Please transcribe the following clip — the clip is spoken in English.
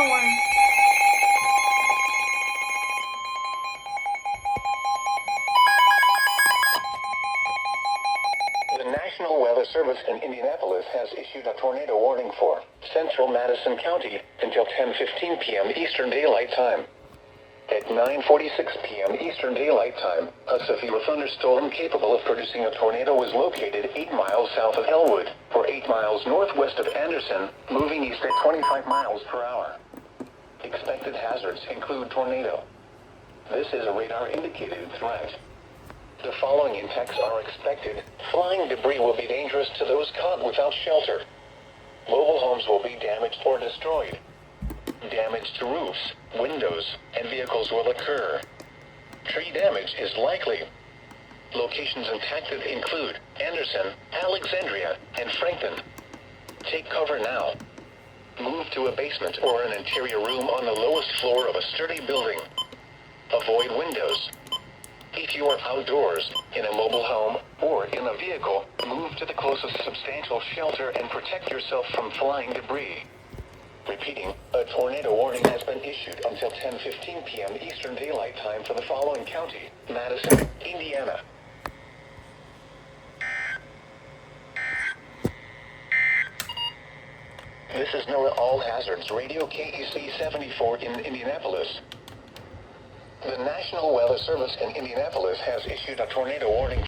tornado warning. The National Weather Service in Indianapolis has issued a tornado warning for central Madison County until 10:15 p.m. Eastern Daylight Time. At 9:46 p.m. Eastern Daylight Time, a severe thunderstorm capable of producing a tornado was located 8 miles south of Elwood, or 8 miles northwest of Anderson, moving east at 25 miles per hour. Expected hazards include tornado. This is a radar-indicated threat. The following impacts are expected. Flying debris will be dangerous to those caught without shelter. Mobile homes will be damaged or destroyed. Damage to roofs, windows, and vehicles will occur. Tree damage is likely. Locations impacted include Anderson, Alexandria, and Franklin. Take cover now. Move to a basement or an interior room on the lowest floor of a sturdy building. Avoid windows. If you are outdoors, in a mobile home, or in a vehicle, move to the closest substantial shelter and protect yourself from flying debris. Repeating, a tornado warning has been issued until 10:15 p.m. Eastern Daylight Time for the following county: Madison, Indiana. This is NOAA All Hazards Radio KEC 74 in Indianapolis. The National Weather Service in Indianapolis has issued a tornado warning